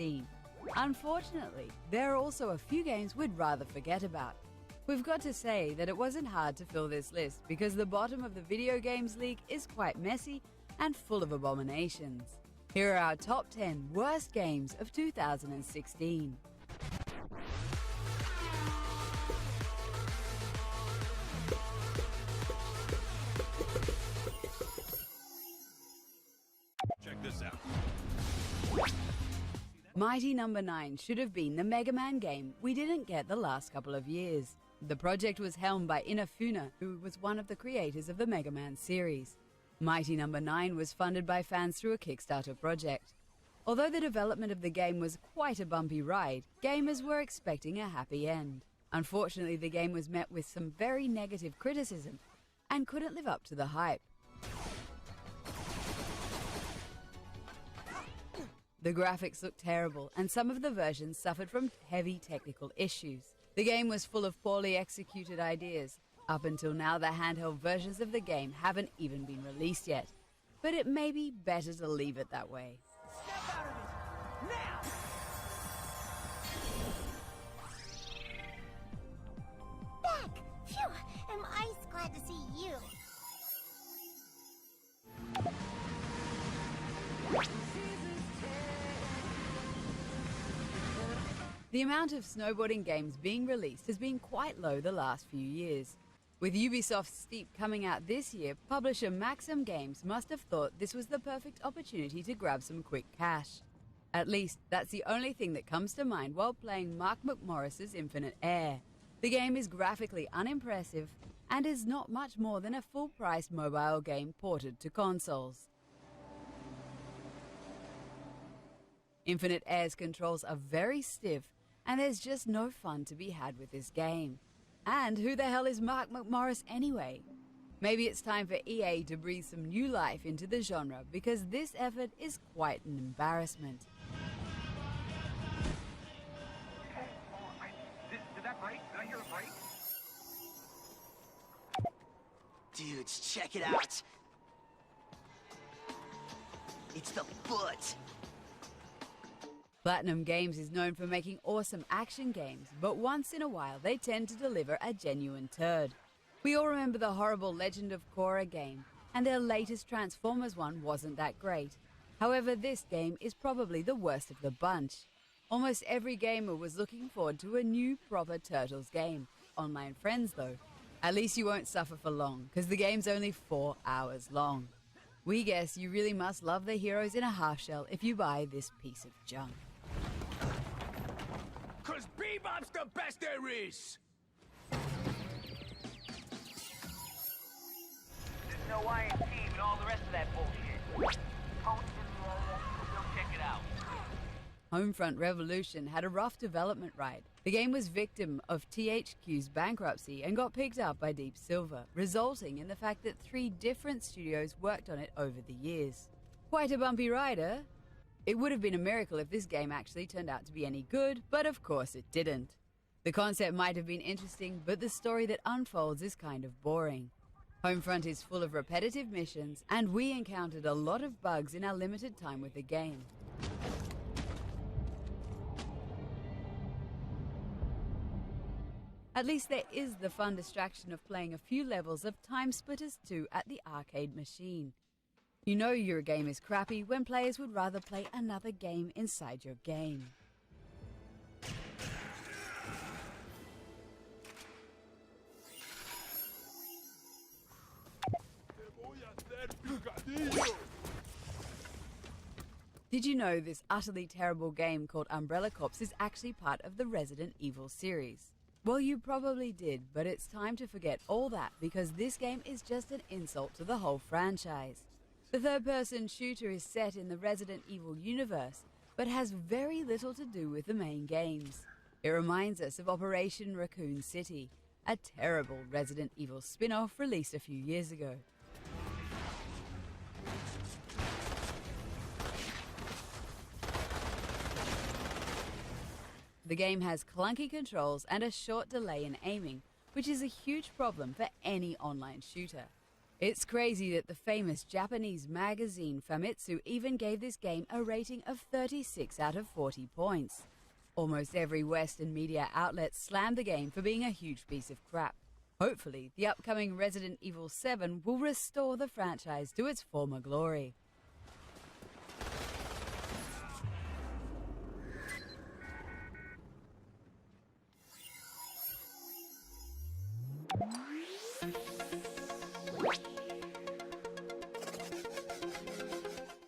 2016. Unfortunately, there are also a few games we'd rather forget about. We've got to say that it wasn't hard to fill this list because the bottom of the video games league is quite messy and full of abominations. Here are our top 10 worst games of 2016. Check this out. Mighty Number 9 should have been the Mega Man game we didn't get the last couple of years. The project was helmed by Inafune, who was one of the creators of the Mega Man series. Mighty Number 9 was funded by fans through a Kickstarter project. Although the development of the game was quite a bumpy ride, gamers were expecting a happy end. Unfortunately, the game was met with some very negative criticism and couldn't live up to the hype. The graphics looked terrible, and some of the versions suffered from heavy technical issues. The game was full of poorly executed ideas. Up until now, the handheld versions of the game haven't even been released yet. But it may be better to leave it that way. Step out of it! Now! Back! Phew! Am I glad to see you? The amount of snowboarding games being released has been quite low the last few years. With Ubisoft's Steep coming out this year, publisher Maxim Games must have thought this was the perfect opportunity to grab some quick cash. At least, that's the only thing that comes to mind while playing Mark McMorris's Infinite Air. The game is graphically unimpressive and is not much more than a full-priced mobile game ported to consoles. Infinite Air's controls are very stiff, and there's just no fun to be had with this game. And who the hell is Mark McMorris anyway? Maybe it's time for EA to breathe some new life into the genre because this effort is quite an embarrassment. Did that break? Did I hear a break? Dudes, check it out! It's the foot! Platinum Games is known for making awesome action games, but once in a while they tend to deliver a genuine turd. We all remember the horrible Legend of Korra game, and their latest Transformers one wasn't that great. However, this game is probably the worst of the bunch. Almost every gamer was looking forward to a new proper Turtles game. Online friends though. At least you won't suffer for long, because the game's only 4 hours long. We guess you really must love the heroes in a half shell if you buy this piece of junk. 'Cause Bebop's the best there is! There's no Iron Team and all the rest of that bullshit. Go check it out. Homefront Revolution had a rough development ride. The game was victim of THQ's bankruptcy and got picked up by Deep Silver, resulting in the fact that 3 different studios worked on it over the years. Quite a bumpy ride, eh? It would have been a miracle if this game actually turned out to be any good, but of course it didn't. The concept might have been interesting, but the story that unfolds is kind of boring. Homefront is full of repetitive missions, and we encountered a lot of bugs in our limited time with the game. At least there is the fun distraction of playing a few levels of Time Splitters 2 at the arcade machine. You know your game is crappy when players would rather play another game inside your game. Did you know this utterly terrible game called Umbrella Corps is actually part of the Resident Evil series? Well, you probably did, but it's time to forget all that because this game is just an insult to the whole franchise. The third-person shooter is set in the Resident Evil universe, but has very little to do with the main games. It reminds us of Operation Raccoon City, a terrible Resident Evil spin-off released a few years ago. The game has clunky controls and a short delay in aiming, which is a huge problem for any online shooter. It's crazy that the famous Japanese magazine Famitsu even gave this game a rating of 36 out of 40 points. Almost every Western media outlet slammed the game for being a huge piece of crap. Hopefully, the upcoming Resident Evil 7 will restore the franchise to its former glory.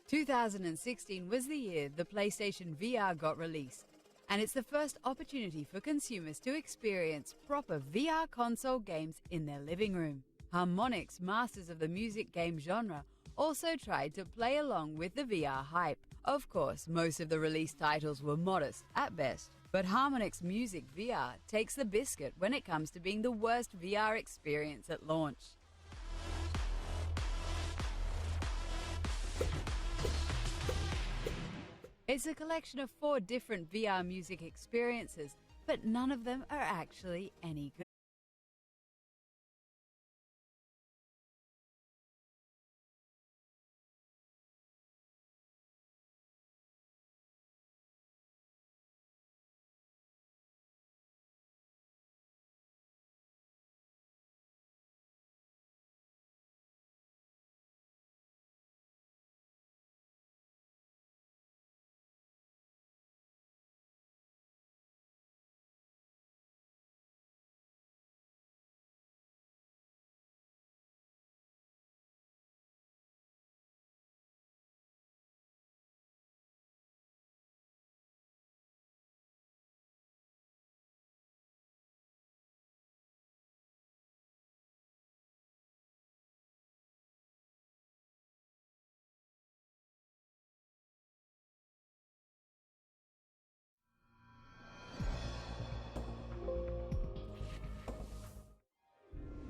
"2016 was the year the PlayStation VR got released, and it's the first opportunity for consumers to experience proper VR console games in their living room. Harmonix, masters of the music game genre, also tried to play along with the VR hype. Of course, most of the release titles were modest at best, but Harmonix Music VR takes the biscuit when it comes to being the worst VR experience at launch. It's a collection of 4 different VR music experiences, but none of them are actually any good.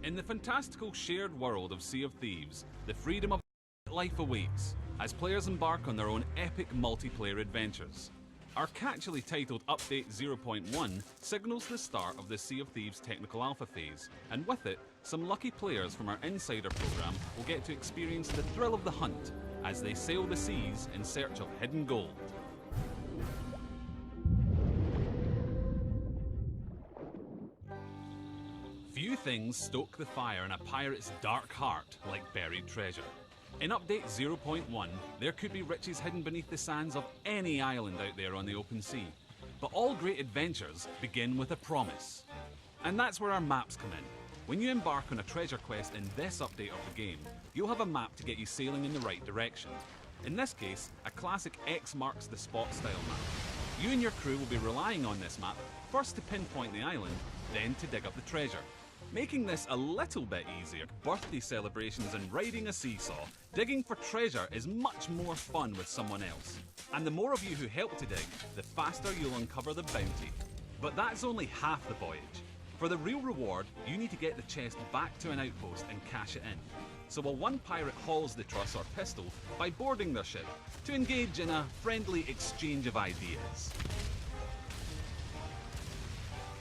In the fantastical shared world of Sea of Thieves, the freedom of life awaits as players embark on their own epic multiplayer adventures. Our catchily titled Update 0.1 signals the start of the Sea of Thieves technical alpha phase, and with it, some lucky players from our Insider program will get to experience the thrill of the hunt as they sail the seas in search of hidden gold. Few things stoke the fire in a pirate's dark heart like buried treasure. In Update 0.1, there could be riches hidden beneath the sands of any island out there on the open sea. But all great adventures begin with a promise. And that's where our maps come in. When you embark on a treasure quest in this update of the game, you'll have a map to get you sailing in the right direction. In this case, a classic X marks the spot style map. You and your crew will be relying on this map, first to pinpoint the island, then to dig up the treasure. Making this a little bit easier, birthday celebrations and riding a seesaw, digging for treasure is much more fun with someone else. And the more of you who help to dig, the faster you'll uncover the bounty. But that's only half the voyage. For the real reward, you need to get the chest back to an outpost and cash it in. So while one pirate hauls the truss or pistol by boarding their ship to engage in a friendly exchange of ideas.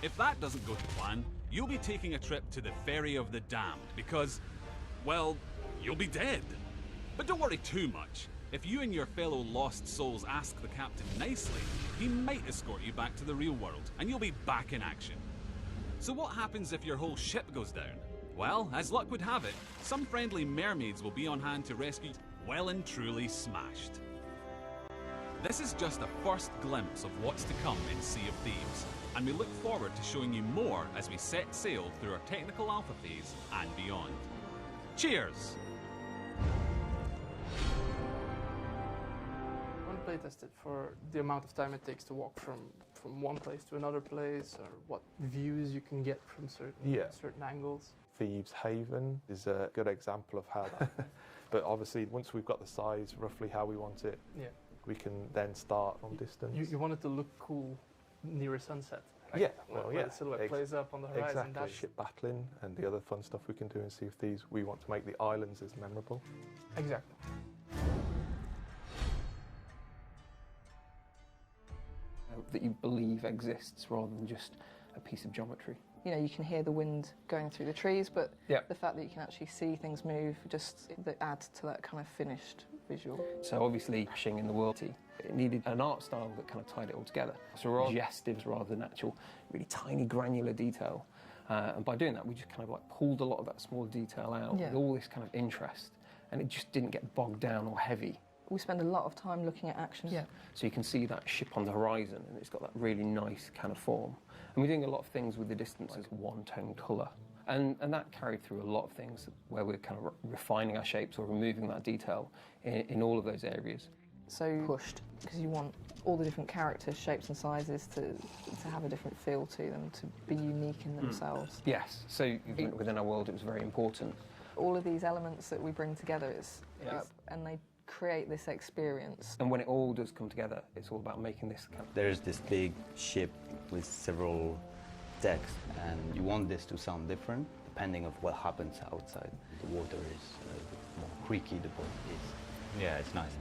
If that doesn't go to plan, you'll be taking a trip to the Ferry of the Damned because, well, you'll be dead. But don't worry too much. If you and your fellow lost souls ask the captain nicely, he might escort you back to the real world and you'll be back in action. So what happens if your whole ship goes down? Well, as luck would have it, some friendly mermaids will be on hand to rescue well and truly smashed. This is just a first glimpse of what's to come in Sea of Thieves, and we look forward to showing you more as we set sail through our technical alpha phase and beyond. Cheers! I want to playtest it for the amount of time it takes to walk from one place to another place, or what views you can get from certain angles. Thieves Haven is a good example of how that. But obviously, once we've got the size, roughly how we want it, we can then start from distance. You want it to look cool near a sunset. Yeah, where the silhouette plays up on the horizon. Exactly. Ship battling and the other fun stuff we can do in Sea of Thieves. We want to make the islands as memorable. Exactly. That you believe exists rather than just a piece of geometry. You know, you can hear the wind going through the trees, but Yeah. the fact that you can actually see things move just that adds to that kind of finished visual. So obviously, Ashing in the world, it needed an art style that kind of tied it all together. So we're all gestives rather than actual, really tiny granular detail. And by doing that, we just kind of like pulled a lot of that small detail out with all this kind of interest, and it just didn't get bogged down or heavy. We spend a lot of time looking at actions. Yeah. So you can see that ship on the horizon, and it's got that really nice kind of form. And we're doing a lot of things with the distance as one-tone colour. And that carried through a lot of things where we're kind of refining our shapes or removing that detail in all of those areas. So pushed, because you want all the different characters, shapes and sizes to have a different feel to them, to be unique in themselves. Yes, so within our world it was very important. All of these elements that we bring together and they create this experience. And when it all does come together, it's all about making this kind of... There's this big ship with several decks, and you want this to sound different depending on what happens outside. The water is more creaky, the boat is. Yeah, it's nice.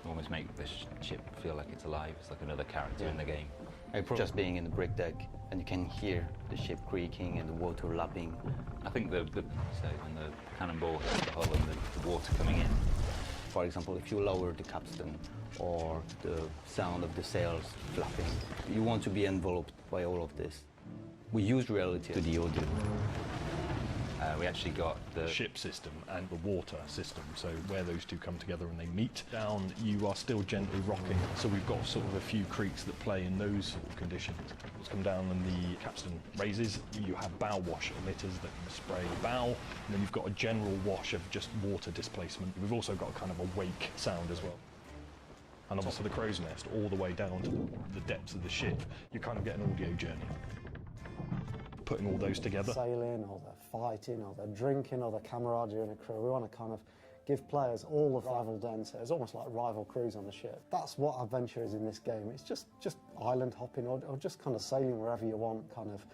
Almost make this ship feel like it's alive. It's like another character in the game. Just being in the brick deck, and you can hear the ship creaking and the water lapping. I think when the cannonball hits the hull and the water coming in. For example, if you lower the capstan or the sound of the sails flapping, you want to be enveloped by all of this. We use reality to the audio. We actually got the ship system and the water system, so where those two come together and they meet. Down, you are still gently rocking, so we've got sort of a few creaks that play in those sort of conditions. Let's come down and the capstan raises. You have bow wash emitters that can spray the bow, and then you've got a general wash of just water displacement. We've also got kind of a wake sound as well. And obviously the crow's nest all the way down to the depths of the ship. You kind of get an audio journey. Putting all those together. Sailing, or they're fighting, or they're drinking, or they're camaraderie in a crew. We want to kind of give players all the rival density. It's almost like rival crews on the ship. That's what adventure is in this game. It's just island hopping, or just kind of sailing wherever you want, kind of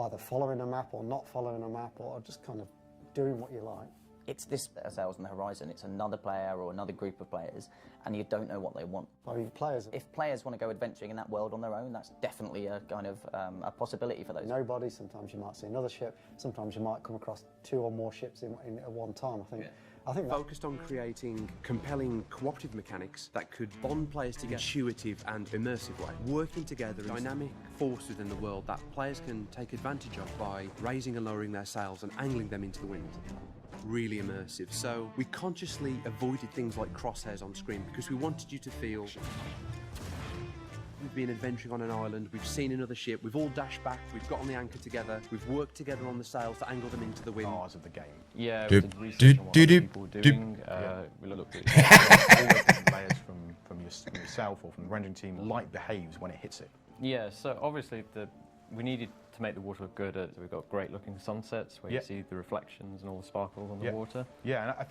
either following a map or not following a map, or just kind of doing what you like. It's this sails on the horizon. It's another player or another group of players, and you don't know what they want. I mean, if players want to go adventuring in that world on their own, that's definitely a kind of a possibility for those. Nobody. Sometimes you might see another ship. Sometimes you might come across two or more ships in at one time. I think focused on creating compelling cooperative mechanics that could bond players together in an intuitive and immersive way, working together, dynamic force within the world that players can take advantage of by raising and lowering their sails and angling them into the wind. Really immersive. So we consciously avoided things like crosshairs on screen because we wanted you to feel we've been adventuring on an island, we've seen another ship, we've all dashed back, we've got on the anchor together, we've worked together on the sails to angle them into the wind. Stars of the game. Yeah, we did research on what other people were doing. We looked at all the different players from yourself or from the rendering team, light behaves when it hits it. Yeah, so obviously we needed to make the water look good. We've got great looking sunsets where you see the reflections and all the sparkles on the water. Yeah, and